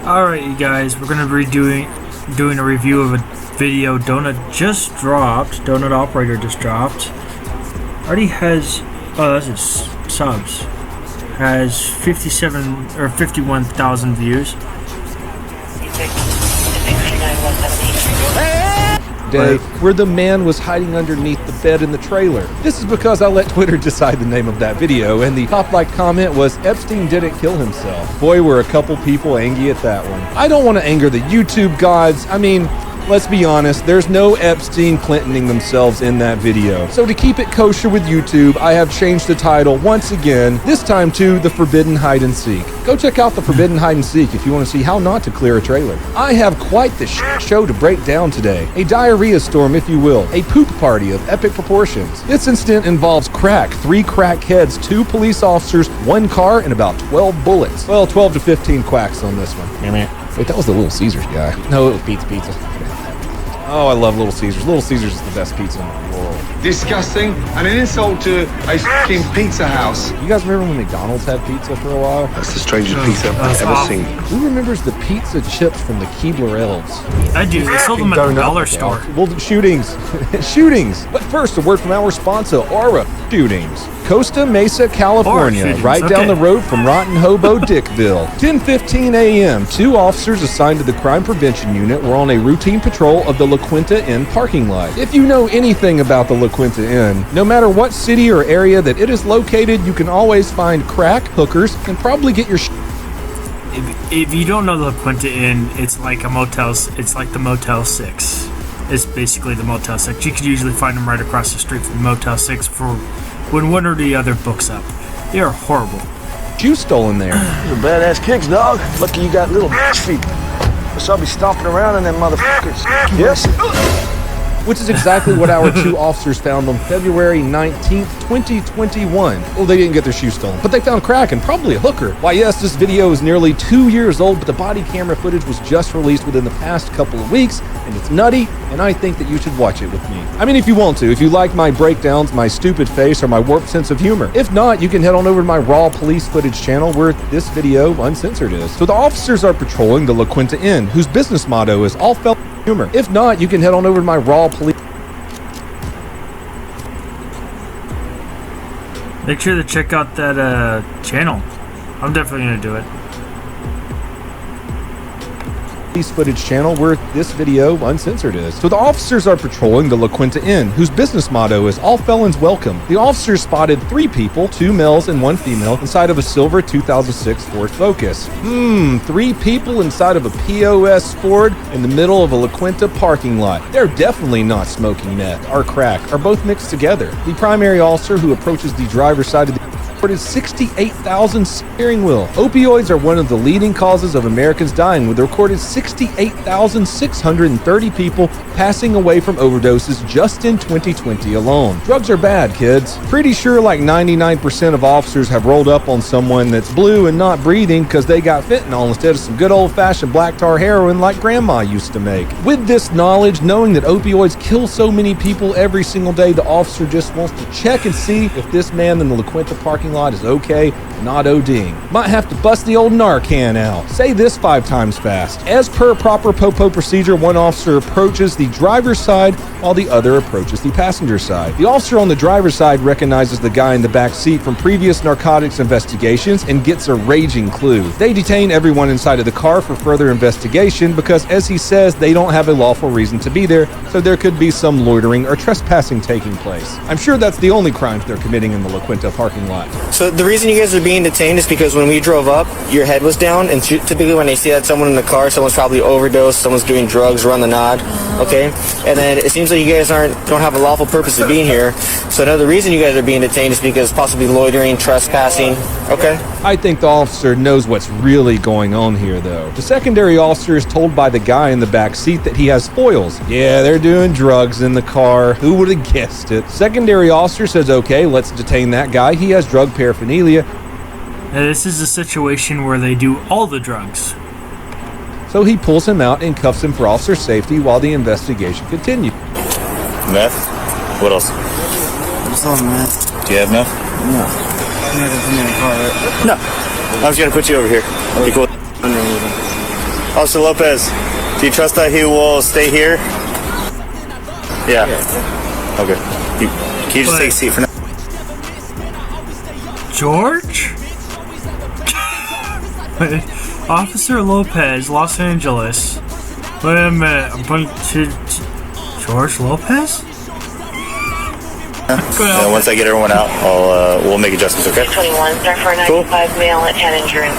Alright, you guys, we're gonna be doing a review of a video Donut just dropped. Donut Operator just dropped. Already has, that's his subs. Has 57 or 51,000 views. Day where the man was hiding underneath the bed in the trailer. This is because I let Twitter decide the name of that video, and the top-like comment was, Epstein didn't kill himself. Boy, were a couple people angry at that one. I don't want to anger the YouTube gods. I mean, let's be honest, there's no Epstein Clintoning themselves in that video. So to keep it kosher with YouTube, I have changed the title once again, this time to The Forbidden Hide and Seek. Go check out The Forbidden Hide and Seek if you want to see how not to clear a trailer. I have quite the show to break down today. A diarrhea storm, if you will. A poop party of epic proportions. This incident involves crack, 3 crackheads, 2 police officers, 1 car, and about 12 bullets. Well, 12 to 15 quacks on this one. Wait, that was the Little Caesars guy. No, it was Pizza. Oh, I love Little Caesars. Little Caesars is the best pizza in the world. Disgusting and an insult to a fucking pizza house. You guys remember when McDonald's had pizza for a while? That's the strangest pizza I've ever seen. Who remembers the pizza chips from the Keebler Elves? I do. They sold them at the dollar store. Well, shootings. Shootings. But first, a word from our sponsor, Aura Shootings. Costa Mesa, California, right down the road from Rotten Hobo Dickville. 10:15 a.m., 2 officers assigned to the Crime Prevention Unit were on a routine patrol of the La Quinta Inn parking lot. If you know anything about the La Quinta Inn, no matter what city or area that it is located, you can always find crack, hookers, and probably get your If you don't know the La Quinta Inn, it's like a motel. It's like the Motel 6. It's basically the Motel 6. You could usually find them right across the street from Motel 6 for when one or the other books up. They are horrible. shoe stolen there. Those are badass kicks, dog. Lucky you got little feet. So I'll be stomping around in them motherfuckers. Yes? Which is exactly what our 2 officers found on February 19th, 2021. Well, they didn't get their shoes stolen, but they found crack and probably a hooker. Why, yes, this video is nearly 2 years old, but the body camera footage was just released within the past couple of weeks, and it's nutty, and I think that you should watch it with me. I mean, if you want to, if you like my breakdowns, my stupid face, or my warped sense of humor. If not, you can head on over to my raw police footage channel where this video uncensored is. So the officers are patrolling the La Quinta Inn, whose business motto is all felt humor. If not, you can head on over to my raw police. Make sure to check out that channel. I'm definitely gonna do it. Footage channel where this video uncensored is. So the officers are patrolling the La Quinta Inn, whose business motto is all felons welcome. The officers spotted 3 people, 2 males and 1 female, inside of a silver 2006 Ford Focus. 3 people inside of a POS Ford in the middle of a La Quinta parking lot. They're definitely not smoking meth or crack, or both mixed together. The primary officer who approaches the driver's side of the reported 68,000 steering wheel. Opioids are one of the leading causes of Americans dying, with a recorded 68,630 people passing away from overdoses just in 2020 alone. Drugs are bad, kids. Pretty sure like 99% of officers have rolled up on someone that's blue and not breathing because they got fentanyl instead of some good old-fashioned black tar heroin like grandma used to make. With this knowledge, knowing that opioids kill so many people every single day, the officer just wants to check and see if this man in the La Quinta parking lot is okay, not ODing. Might have to bust the old Narcan out. Say this 5 times fast. As per proper POPO procedure, one officer approaches the driver's side while the other approaches the passenger side. The officer on the driver's side recognizes the guy in the back seat from previous narcotics investigations and gets a raging clue. They detain everyone inside of the car for further investigation because, as he says, they don't have a lawful reason to be there, so there could be some loitering or trespassing taking place. I'm sure that's the only crimes they're committing in the La Quinta parking lot. So the reason you guys are being detained is because when we drove up, your head was down, and typically when they see that someone in the car, someone's probably overdosed, someone's doing drugs, run the nod, okay? And then it seems like you guys don't have a lawful purpose of being here. So another reason you guys are being detained is because possibly loitering, trespassing, okay? I think the officer knows what's really going on here, though. The secondary officer is told by the guy in the back seat that he has foils. Yeah, they're doing drugs in the car. Who would have guessed it? Secondary officer says, okay, let's detain that guy. He has drug paraphernalia. Now, this is a situation where they do all the drugs. So he pulls him out and cuffs him for officer safety while the investigation continues. Meth? What else? What's on, meth? Do you have meth? No. You're not gonna put me in the car, right? No. I was gonna put you over here. You cool? Officer Lopez, do you trust that he will stay here? Yeah. Okay. Can you just take a seat for now? George? Officer Lopez, Los Angeles. Wait a minute. I'm going to George Lopez? And once I get everyone out, we'll make adjustments, okay? 21, sir, for a 95 male at head injury.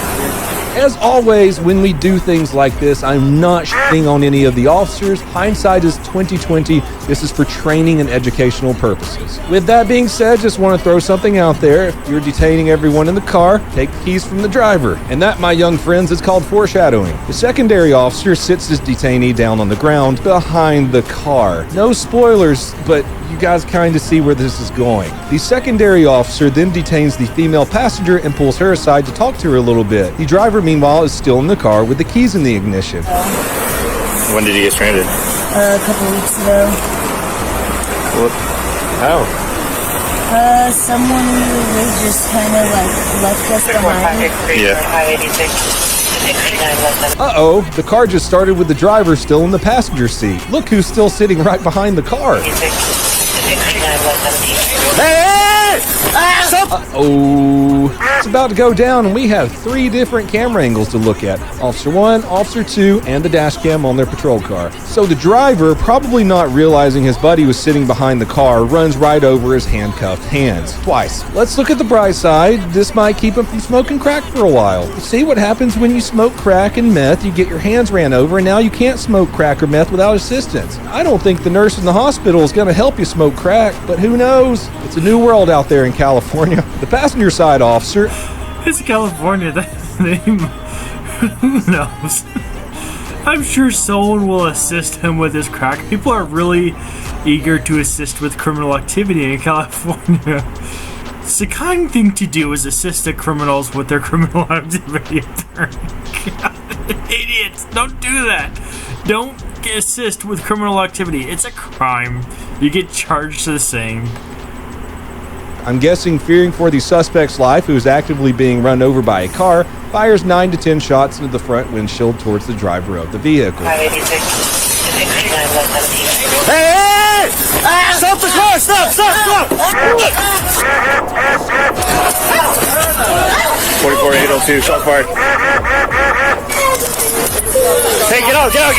As always, when we do things like this, I'm not shitting on any of the officers. Hindsight is 2020. This is for training and educational purposes. With that being said, just want to throw something out there. If you're detaining everyone in the car, take the keys from the driver. And that, my young friends, is called foreshadowing. The secondary officer sits his detainee down on the ground behind the car. No spoilers, but you guys kind of see where this is going. The secondary officer then detains the female passenger and pulls her aside to talk to her a little bit. The driver, meanwhile, is still in the car with the keys in the ignition. When did you get stranded? A couple weeks ago. What? How? Someone they just kind of like left us behind. Yeah. Uh-oh, the car just started with the driver still in the passenger seat. Look who's still sitting right behind the car. Uh-oh. It's about to go down, and we have 3 different camera angles to look at. Officer 1, Officer 2, and the dash cam on their patrol car. So the driver, probably not realizing his buddy was sitting behind the car, runs right over his handcuffed hands. Twice. Let's look at the bright side. This might keep him from smoking crack for a while. You see what happens when you smoke crack and meth? You get your hands ran over, and now you can't smoke crack or meth without assistance. I don't think the nurse in the hospital is going to help you smoke crack, but who knows? It's a new world out there in California. The passenger side officer... It's California, that's the name. Who knows? I'm sure someone will assist him with his crack. People are really eager to assist with criminal activity in California. It's the kind thing to do is assist the criminals with their criminal activity. God, idiots, don't do that. Don't assist with criminal activity. It's a crime. You get charged the same. I'm guessing fearing for the suspect's life, who is actively being run over by a car, fires 9 to 10 shots into the front windshield towards the driver of the vehicle. Hey! Stop the car! Stop! 44802, shot fired. Hey, get out, go,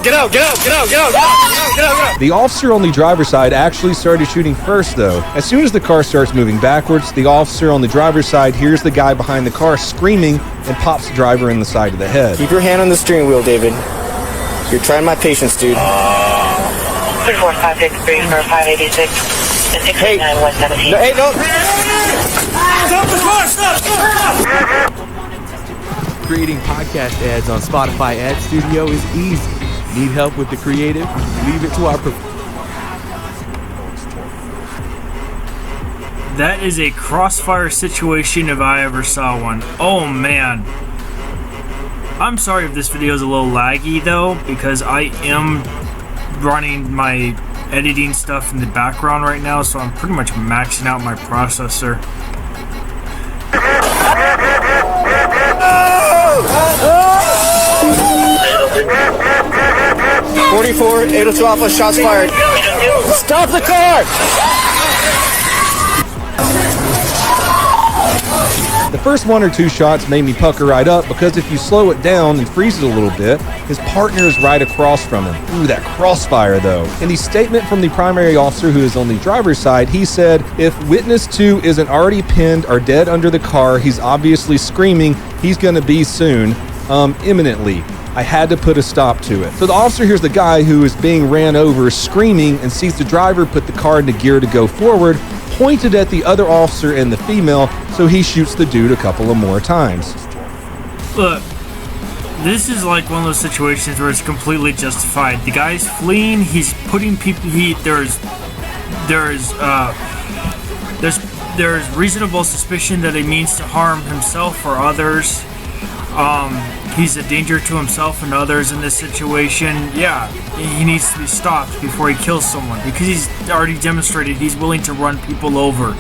get out. The officer on the driver's side actually started shooting first, though. As soon as the car starts moving backwards, the officer on the driver's side hears the guy behind the car screaming and pops the driver in the side of the head. Keep your hand on the steering wheel, David. You're trying my patience, dude. 34563 for 586 and 689 West 17. Hey, no! Stop the car! Stop! Creating podcast ads on Spotify Ad Studio is easy. Need help with the creative? Leave it to our That is a crossfire situation if I ever saw one. Oh man. I'm sorry if this video is a little laggy though, because I am running my editing stuff in the background right now, so I'm pretty much maxing out my processor. 44, 802 Alpha, shots fired. Stop the car! The first 1 or 2 shots made me pucker right up, because if you slow it down and freeze it a little bit, his partner is right across from him. Ooh, that crossfire though. In the statement from the primary officer who is on the driver's side, he said, if witness 2 isn't already pinned or dead under the car, he's obviously screaming, he's gonna be soon, imminently. I had to put a stop to it. So the officer hears the guy who is being ran over screaming and sees the driver put the car into gear to go forward, pointed at the other officer and the female, so he shoots the dude a couple of more times. Look, this is like one of those situations where it's completely justified. The guy's fleeing, he's putting people, there's reasonable suspicion that he means to harm himself or others. He's a danger to himself and others in this situation. Yeah, he needs to be stopped before he kills someone, because he's already demonstrated he's willing to run people over.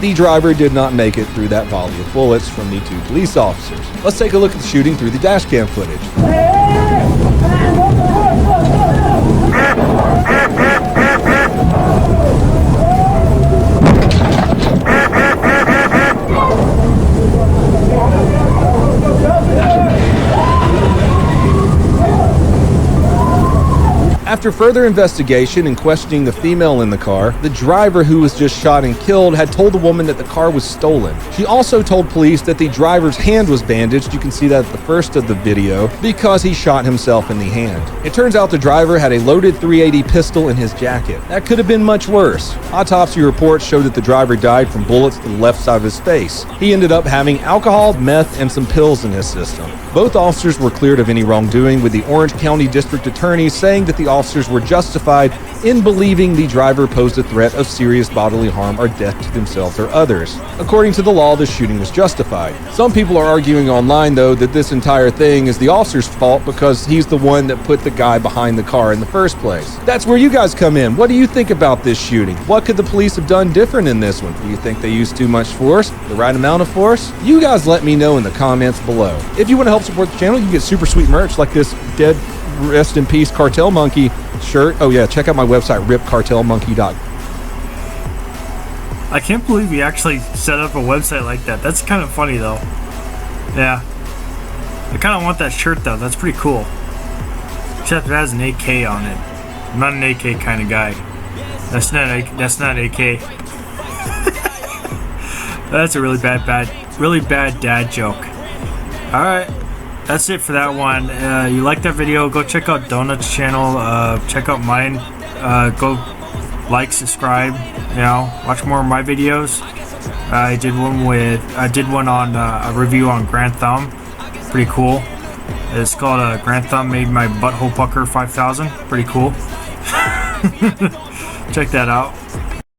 The driver did not make it through that volley of bullets from the 2 police officers. Let's take a look at the shooting through the dash cam footage. After further investigation and questioning the female in the car, the driver who was just shot and killed had told the woman that the car was stolen. She also told police that the driver's hand was bandaged, you can see that at the first of the video, because he shot himself in the hand. It turns out the driver had a loaded .380 pistol in his jacket. That could have been much worse. Autopsy reports show that the driver died from bullets to the left side of his face. He ended up having alcohol, meth, and some pills in his system. Both officers were cleared of any wrongdoing, with the Orange County District Attorney saying that the officers were justified in believing the driver posed a threat of serious bodily harm or death to themselves or others. According to the law, the shooting was justified. Some people are arguing online, though, that this entire thing is the officer's fault because he's the one that put the guy behind the car in the first place. That's where you guys come in. What do you think about this shooting? What could the police have done different in this one? Do you think they used too much force? The right amount of force? You guys let me know in the comments below. If you want to help support the channel, you can get super sweet merch like this dead rest in peace Cartel Monkey shirt. Oh yeah, check out my website, ripcartelmonkey.com. I can't believe he actually set up a website like that. That's kind of funny though. Yeah. I kind of want that shirt though. That's pretty cool. Except it has an AK on it. I'm not an AK kind of guy. That's not AK. That's a really bad dad joke. All right. That's it for that one. You like that video, go check out Donut's channel. Check out mine. Go like, subscribe, watch more of my videos. I did one on a review on Grand Thumb. Pretty cool. It's called Grand Thumb Made My Butthole Pucker 5000. Pretty cool. Check that out.